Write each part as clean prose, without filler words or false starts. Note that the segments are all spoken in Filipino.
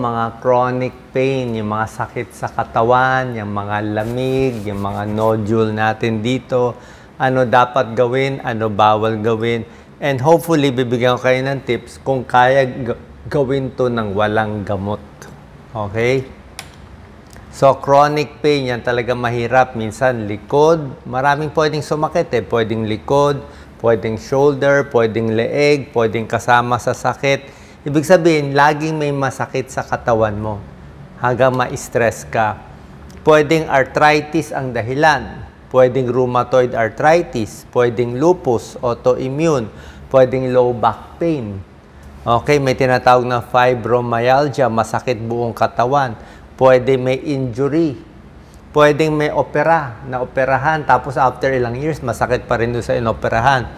mga chronic pain, yung mga sakit sa katawan, yung mga lamig, yung mga nodule natin dito, ano dapat gawin, ano bawal gawin, and hopefully bibigyan ko kayo ng tips kung kaya gawin to ng walang gamot. Okay? So, chronic pain, yan talaga mahirap. Minsan, likod. Maraming pwedeng sumakit eh. Pwedeng likod, pwedeng shoulder, pwedeng leeg, pwedeng kasama sa sakit. Ibig sabihin, laging may masakit sa katawan mo hanggang ma-stress ka. Pwedeng arthritis ang dahilan. Pwedeng rheumatoid arthritis. Pwedeng lupus, autoimmune. Pwedeng low back pain. Okay, may tinatawag na fibromyalgia, masakit buong katawan. Pwede may injury. Pwedeng may naoperahan, tapos after ilang years, masakit pa rin doon sa inoperahan.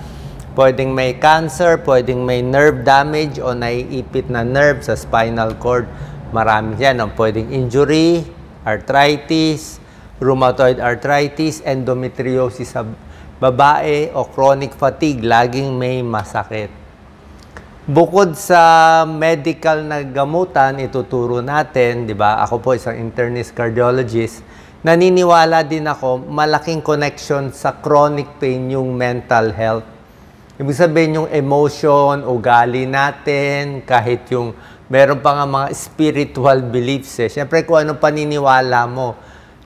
Pwedeng may cancer, pwedeng may nerve damage o naiipit na nerve sa spinal cord. Marami yan. Pwedeng injury, arthritis, rheumatoid arthritis, endometriosis sa babae o chronic fatigue, laging may masakit. Bukod sa medical na gamutan, ituturo natin, di ba? Ako po isang internist cardiologist. Naniniwala din ako, malaking connection sa chronic pain yung mental health. Ibig sabihin yung emotion, ugali natin, kahit yung meron pa nga mga spiritual beliefs eh. Siyempre kung ano paniniwala mo.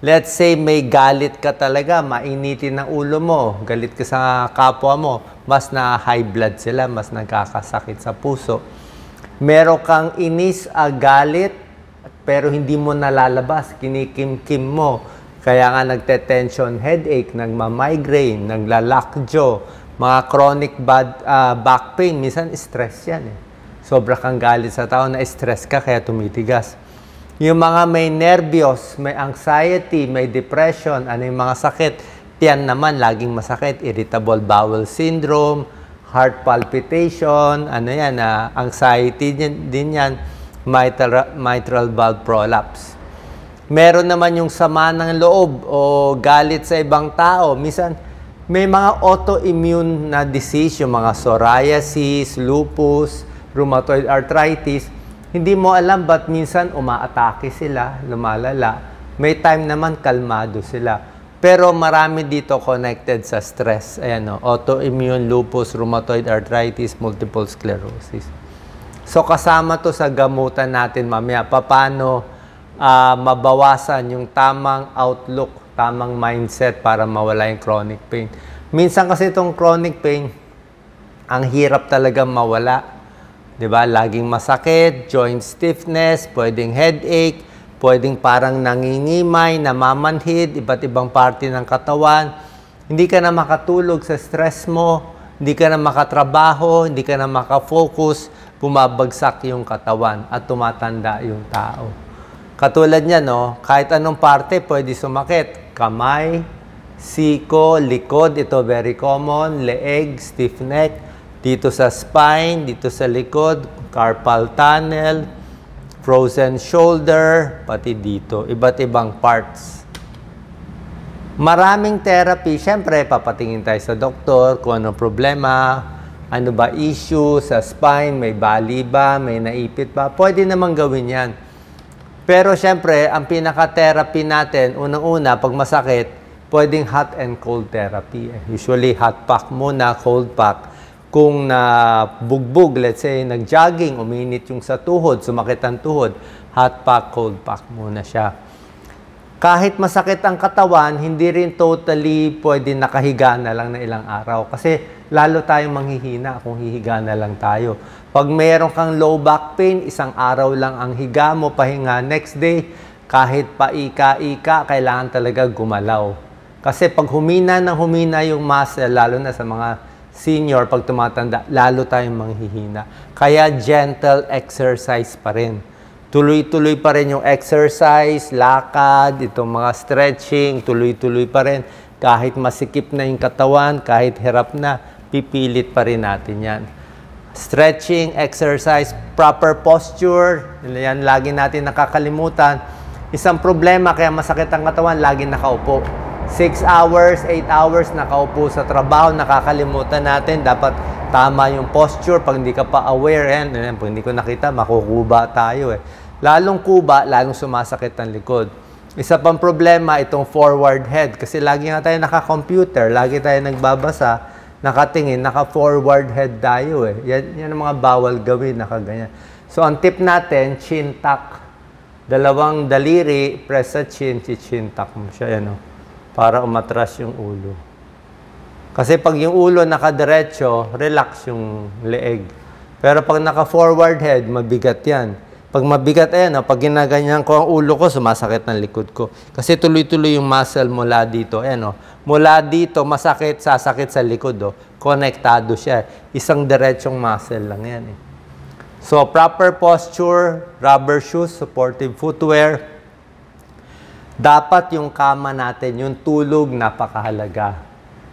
Let's say may galit ka talaga, mainitin ang ulo mo, galit ka sa kapwa mo, mas na high blood sila, mas nagkakasakit sa puso. Meron kang inis, galit, pero hindi mo nalalabas, kinikim-kim mo. Kaya nga nagte-tension headache, nagma-migraine, nagla-lockjaw, mga chronic back pain, minsan stress yan eh. Sobra kang galit sa tao, na-stress ka kaya tumitigas. Yung mga may nervyos, may anxiety, may depression, ano yung mga sakit, tiyan naman, laging masakit, irritable bowel syndrome, heart palpitation, ano yan, anxiety din yan, mitral valve prolapse. Meron naman yung sama ng loob o galit sa ibang tao. Minsan, may mga autoimmune na disease, yung mga psoriasis, lupus, rheumatoid arthritis. Hindi mo alam ba't minsan umaatake sila, lumalala. May time naman kalmado sila. Pero marami dito connected sa stress. Ayan, autoimmune, lupus, rheumatoid arthritis, multiple sclerosis. So kasama to sa gamutan natin mamaya. Paano mabawasan yung tamang outlook, tamang mindset para mawala yung chronic pain. Minsan kasi itong chronic pain, ang hirap talaga mawala. Diba? Laging masakit, joint stiffness, pwedeng headache, pwedeng parang nangingimay, namamanhid, iba't ibang parte ng katawan. Hindi ka na makatulog sa stress mo, hindi ka na makatrabaho, hindi ka na makafocus, bumabagsak yung katawan at tumatanda yung tao. Katulad niya, no? Kahit anong parte pwede sumakit. Kamay, siko, likod, ito very common, leeg, stiff neck, dito sa spine, dito sa likod, carpal tunnel, frozen shoulder, pati dito, iba't ibang parts. Maraming therapy, syempre papatingin tayo sa doktor kung ano problema, ano ba issue sa spine, may bali ba, may naipit ba, pwede namang gawin yan. Pero syempre, ang pinaka-therapy natin, unang-una, pag masakit, pwedeng hot and cold therapy. Usually, hot pack muna, cold pack. Kung nabugbog, let's say, nag-jogging, uminit yung sa tuhod, sumakit ang tuhod, hot pack, cold pack muna siya. Kahit masakit ang katawan, hindi rin totally pwede nakahiga na lang na ilang araw. Kasi lalo tayong manghihina kung hihiga na lang tayo. Pag mayroon kang low back pain, isang araw lang ang higa mo, pahinga. Next day, kahit paika-ika, kailangan talaga gumalaw. Kasi pag humina yung muscle, lalo na sa mga senior, pag tumatanda, lalo tayong manghihina. Kaya gentle exercise pa rin. Tuloy-tuloy pa rin yung exercise, lakad, itong mga stretching, tuloy-tuloy pa rin. Kahit masikip na yung katawan, kahit hirap na, pipilit pa rin natin yan. Stretching, exercise, proper posture, yan lagi natin nakakalimutan. Isang problema kaya masakit ang katawan, lagi nakaupo. 6 hours, 8 hours nakaupo sa trabaho, nakakalimutan natin. Dapat tama yung posture. Pag hindi ka pa aware, pag hindi ko nakita, makukuba tayo eh. Lalong kuba, lalong sumasakit ang likod. Isa pang problema, itong forward head. Kasi lagi nga tayo naka-computer, lagi tayo nagbabasa, nakatingin, naka-forward head tayo eh. Yan ang mga bawal gawin, nakaganyan. So, ang tip natin, chin tuck. Dalawang daliri, press sa chin, chin tuck mo siya, yan o. Para umatras yung ulo. Kasi pag yung ulo nakadiretso, relax yung leeg. Pero pag naka-forward head, mabigat yan. Pag mabigat, ayan, pag ginaganyan ko ang ulo ko, sumasakit ng likod ko. Kasi tuloy-tuloy yung muscle mula dito. Ayan, mula dito, masakit, sasakit sa likod. Konektado siya. Isang diretsong muscle lang yan. So, proper posture, rubber shoes, supportive footwear. Dapat yung kama natin, yung tulog, napakahalaga.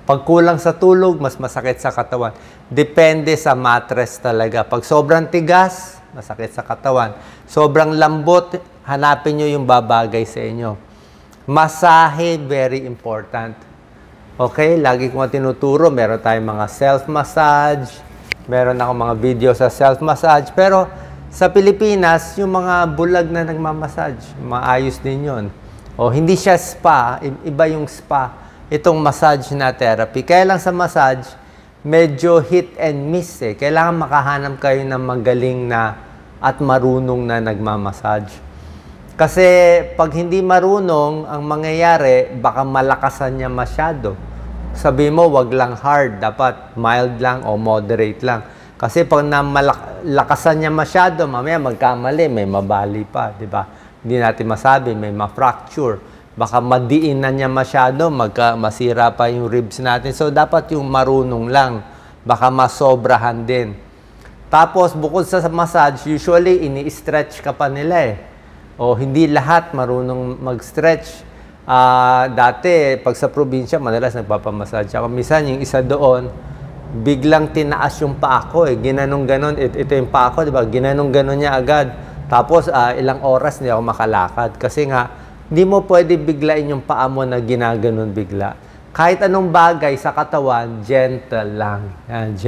Pag kulang sa tulog, mas masakit sa katawan. Depende sa mattress talaga. Pag sobrang tigas, masakit sa katawan. Sobrang lambot, hanapin nyo yung babagay sa inyo. Masahe, very important. Okay, lagi ko tinuturo, meron tayong mga self-massage, meron ako mga video sa self-massage, pero sa Pilipinas, yung mga bulag na nagmamassage, maayos din yun. O, hindi siya spa, iba yung spa. Itong massage na therapy. Kaya lang sa massage, medyo hit and miss eh. Kailangan makahanap kayo ng magaling na at marunong na nagmamassage. Kasi pag hindi marunong, ang mangyayari, baka malakasan niya masyado. Sabi mo, wag lang hard. Dapat mild lang o moderate lang. Kasi pag lakasan niya masyado, mamaya magkamali, may mabali pa. Diba? Hindi natin masabi, may ma-fracture. Baka madiin na niya masyado, masira pa yung ribs natin. So, dapat yung marunong lang. Baka masobrahan din. Tapos, bukod sa massage, usually, ini-stretch ka pa nila eh. O, hindi lahat marunong mag-stretch. Dati, pag sa probinsya, madalas nagpapamassage ako. Minsan, yung isa doon, biglang tinaas yung paa ko eh. Ginanong-ganon. Ito yung paa ko, diba? Ginanong-ganon niya agad. Tapos, ilang oras hindi ako makalakad. Kasi nga, hindi mo pwede biglain yung paa mo na ginaganon bigla. Kahit anong bagay sa katawan, gentle lang. Yan,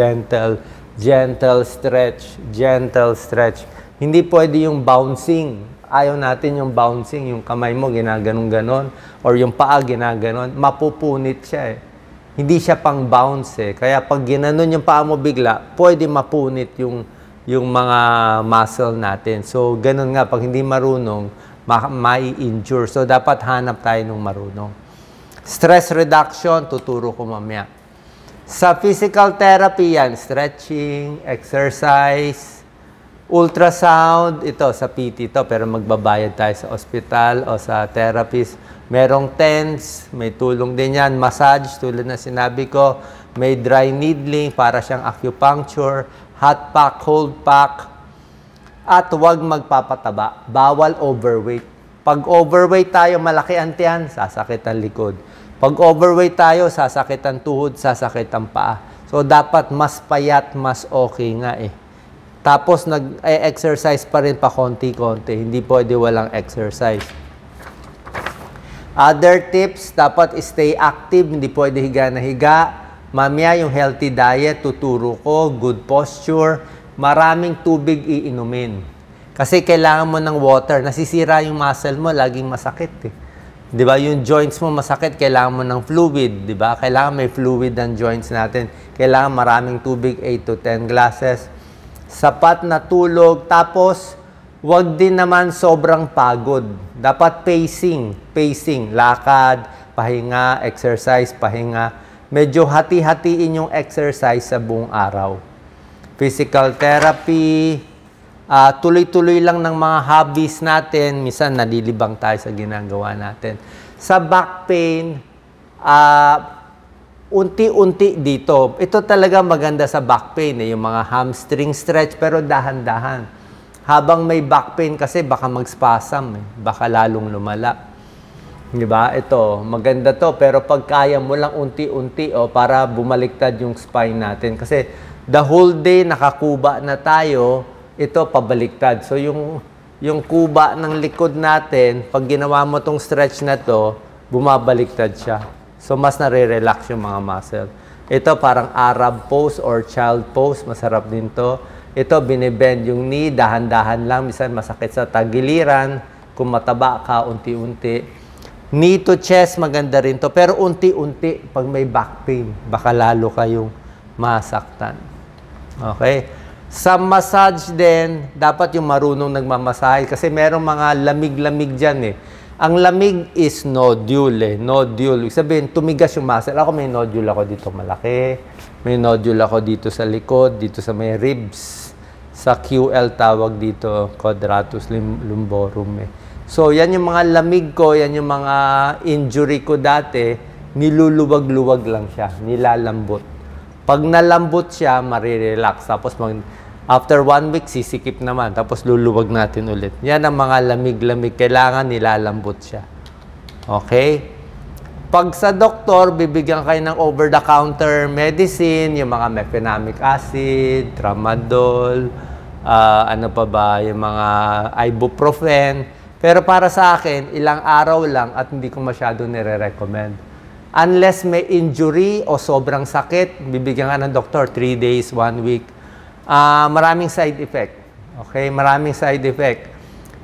gentle stretch, gentle stretch. Hindi pwede yung bouncing. Ayaw natin yung bouncing, yung kamay mo ginaganon-ganon, or yung paa ginaganon, mapupunit siya eh. Hindi siya pang bounce eh. Kaya pag ginanon yung paa mo bigla, pwede mapunit yung mga muscle natin. So, ganun nga, pag hindi marunong, mai-injure. So, dapat hanap tayo ng marunong. Stress reduction, tuturo ko mamaya. Sa physical therapy yan, stretching, exercise, ultrasound, ito sa PT ito, pero magbabayad tayo sa ospital o sa therapist. Merong TENS, may tulong din yan. Massage, tulad na sinabi ko. May dry needling, para siyang acupuncture. Hot pack, cold pack. At huwag magpapataba. Bawal overweight. Pag overweight tayo, malaki ang tiyan, sasakit ang likod. Pag overweight tayo, sasakit ang tuhod, sasakit ang paa. So, dapat mas payat, mas okay nga eh. Tapos, nag-exercise pa rin pa konti-konti. Hindi pwede walang exercise. Other tips, dapat stay active. Hindi pwede higa na higa. Mamaya, yung healthy diet, tuturo ko. Good posture. Maraming tubig iinumin. Kasi kailangan mo ng water. Nasisira yung muscle mo, laging masakit eh. Di ba? Yung joints mo masakit, kailangan mo ng fluid. Di ba? Kailangan may fluid ang joints natin. Kailangan maraming tubig, 8 to 10 glasses. Sapat na tulog. Tapos, wag din naman sobrang pagod. Dapat pacing. Lakad, pahinga, exercise, pahinga. Medyo hati-hatiin yung exercise sa buong araw. Physical therapy, tuloy-tuloy lang ng mga hobbies natin. Minsan, nalilibang tayo sa ginagawa natin. Sa back pain, unti-unti dito. Ito talaga maganda sa back pain, eh, yung mga hamstring stretch, pero dahan-dahan. Habang may back pain kasi, baka mag-spasm, eh. Baka lalong lumala. Diba? Ito, maganda to, pero pag kaya mo lang unti-unti, para bumaliktad yung spine natin. Kasi, the whole day, nakakuba na tayo, ito, pabaliktad. So, yung kuba ng likod natin, pag ginawa mo tong stretch na to, bumabaliktad siya. So, mas nare-relax yung mga muscle. Ito, parang Arab pose or child pose. Masarap din to. Ito, binibend yung knee, dahan-dahan lang, minsan masakit sa tagiliran, kung mataba ka, unti-unti. Knee to chest, maganda rin to, pero unti-unti, pag may back pain, baka lalo kayong masaktan. Okay? Sa massage din, dapat yung marunong nagmamasahe, kasi merong mga lamig-lamig dyan eh. Ang lamig is nodule eh. Nodule. Ibig sabihin, tumigas yung muscle. Ako may nodule ako dito malaki. May nodule ako dito sa likod, dito sa may ribs. Sa QL tawag dito, quadratus lumborum eh. So, yan yung mga lamig ko, yan yung mga injury ko dati, niluluwag-luwag lang siya, nilalambot. Pag nalambot siya, marirelax. Tapos after 1 week, sisikip naman. Tapos luluwag natin ulit. Yan ang mga lamig-lamig. Kailangan nilalambot siya. Okay? Pag sa doktor, bibigyan kayo ng over-the-counter medicine, yung mga mefenamic acid, tramadol, ano pa ba, yung mga ibuprofen. Pero para sa akin, ilang araw lang at hindi ko masyado nire-recommend. Unless may injury o sobrang sakit, bibigyan ka ng doktor 3 days, 1 week. Maraming side effect. Okay? Maraming side effect.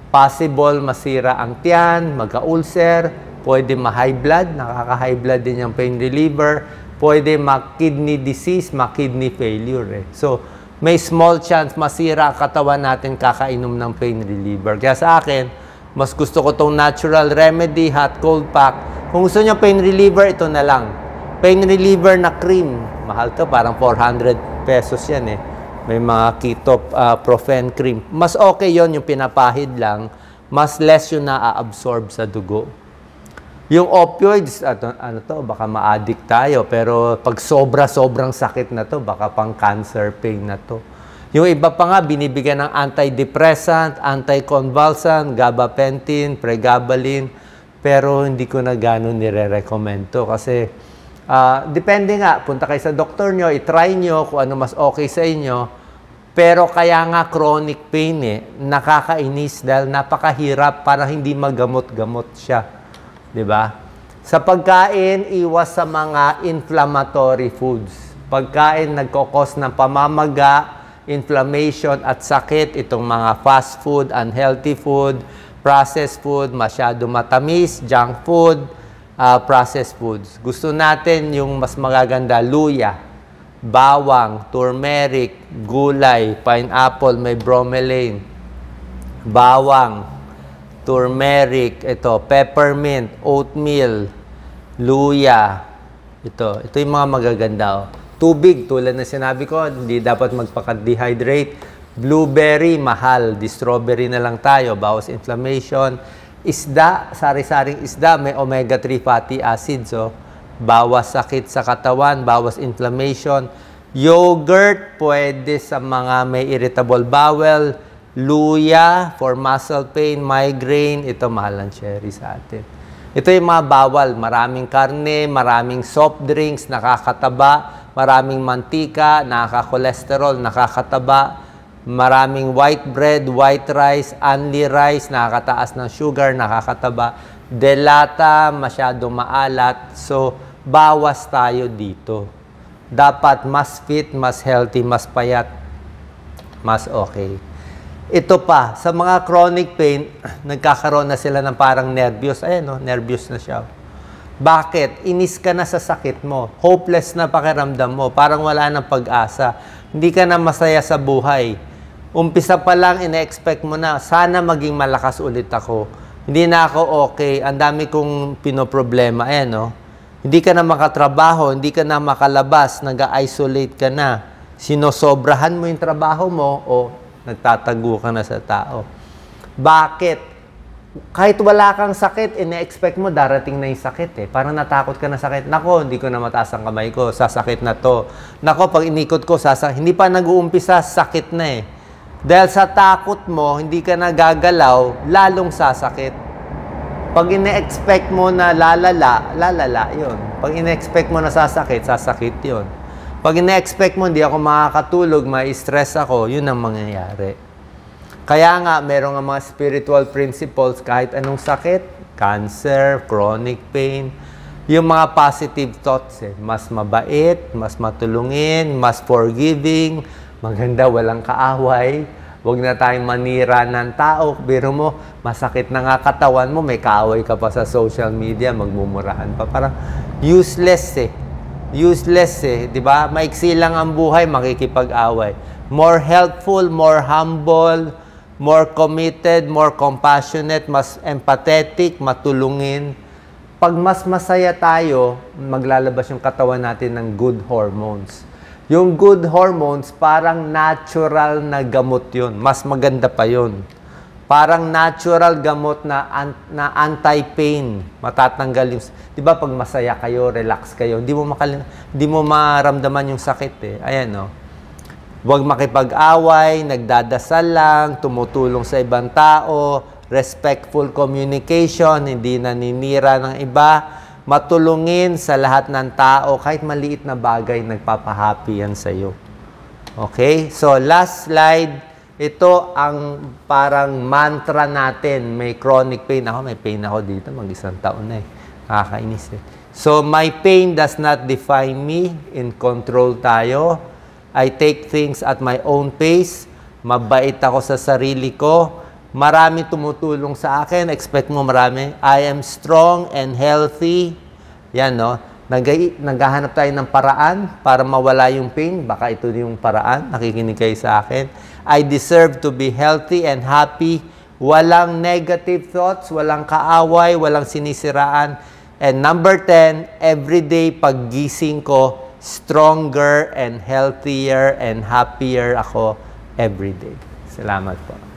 Possible masira ang tiyan, magka-ulcer, pwede ma-high blood, nakaka-high blood din yung pain reliever, pwede ma-kidney disease, ma-kidney failure. So, may small chance masira ang katawan natin kakainom ng pain reliever. Kaya sa akin, mas gusto ko tong natural remedy, hot cold pack. Kung gusto nyo pain reliever, ito na lang. Pain reliever na cream. Mahal to, parang 400 pesos yan eh. May mga ketoprofen cream. Mas okay yon yung pinapahid lang. Mas less yung na-absorb sa dugo. Yung opioids, ano to, baka ma-addict tayo. Pero pag sobrang sakit na to, baka pang cancer pain na to. Yung iba pa nga, binibigyan ng antidepressant, anticonvulsant, gabapentin, pregabalin. Pero hindi ko na gano'n nire-recommend to. Kasi depende nga, punta kayo sa doktor nyo, itry nyo kung ano mas okay sa inyo. Pero kaya nga chronic pain eh, nakakainis dahil napakahirap para hindi magamot-gamot siya. Diba? Sa pagkain, iwas sa mga inflammatory foods. Pagkain nagkokos ng pamamaga, inflammation at sakit, itong mga fast food, unhealthy food, processed food, masyado matamis, junk food, processed foods. Gusto natin yung mas magaganda, luya, bawang, turmeric, gulay, pineapple, may bromelain, bawang, turmeric, ito, peppermint, oatmeal, luya. Ito yung mga magaganda. Oh. Tubig, tulad na sinabi ko, hindi dapat magpaka-dehydrate. Blueberry, mahal. Di strawberry na lang tayo, bawas inflammation. Isda, sari-saring isda, may omega-3 fatty acids. So, bawas sakit sa katawan, bawas inflammation. Yogurt, pwede sa mga may irritable bowel. Luya, for muscle pain, migraine. Ito, mahal ng cherry sa atin. Ito yung mga bawal. Maraming karne, maraming soft drinks, nakakataba. Maraming mantika, nakaka-cholesterol, nakakataba. Maraming white bread, white rice, only rice, nakakataas ng sugar, nakakataba. Delata, masyadong maalat. So, bawas tayo dito. Dapat mas fit, mas healthy, mas payat, mas okay. Ito pa, sa mga chronic pain, nagkakaroon na sila ng parang nervyos. Ayan, no? Nervyos na siya. Bakit? Inis ka na sa sakit mo. Hopeless na pakiramdam mo. Parang wala nang pag-asa. Hindi ka na masaya sa buhay. Umpisa pa lang, ina-expect mo na, sana maging malakas ulit ako. Hindi na ako okay. Ang dami kong pinoproblema. Ayan, no? Hindi ka na makatrabaho, hindi ka na makalabas, nag-isolate ka na. Sinosobrahan mo yung trabaho mo o nagtatago ka na sa tao. Bakit? Kahit wala kang sakit, ina-expect mo, darating na yung sakit eh. Parang natakot ka na sakit. Nako, hindi ko na mataas ang kamay ko, sasakit na to. Nako, pag inikot ko, hindi pa nag-uumpisa, sakit na eh. Dahil sa takot mo, hindi ka nagagalaw, lalong sasakit. Pag ine-expect mo na lalala yun. Pag ine-expect mo na sasakit, sasakit yun. Pag ine-expect mo, hindi ako makakatulog, ma-stress ako, yun ang mangyayari. Kaya nga, meron nga mga spiritual principles, kahit anong sakit, cancer, chronic pain, yung mga positive thoughts, mas mabait, mas matulungin, mas forgiving, Maganda, walang kaaway. Huwag na tayong manira ng tao. Biro mo, masakit na nga katawan mo, may kaaway ka pa sa social media, magmumurahan pa. Parang useless eh. Useless eh. Di ba? Maiksi lang ang buhay, makikipag-away. More helpful, more humble, more committed, more compassionate, mas empathetic, matulungin. Pag mas masaya tayo, maglalabas yung katawan natin ng good hormones. Yung good hormones, parang natural na gamot yun. Mas maganda pa yun. Parang natural gamot na anti-pain. Matatanggal yung... Di ba pag masaya kayo, relax kayo, di mo maramdaman yung sakit eh. Ayan o. Huwag makipag-away, nagdadasal lang, tumutulong sa ibang tao, respectful communication, hindi naninira ng iba, matulungin sa lahat ng tao, kahit maliit na bagay, nagpapahappy yan sa'yo. Okay? So, last slide. Ito ang parang mantra natin. May chronic pain. Ako, may pain ako dito. Mag-isang taon na eh. Nakakainis eh. So, my pain does not define me. In control tayo. I take things at my own pace. Mabait ako sa sarili ko. Marami tumutulong sa akin. Expect mo marami. I am strong and healthy. Yan, no? Naghahanap tayo ng paraan para mawala yung pain. Baka ito yung paraan. Nakikinig kayo sa akin. I deserve to be healthy and happy. Walang negative thoughts, walang kaaway, walang sinisiraan. And number 10, everyday paggising ko, stronger and healthier and happier ako everyday. Salamat po.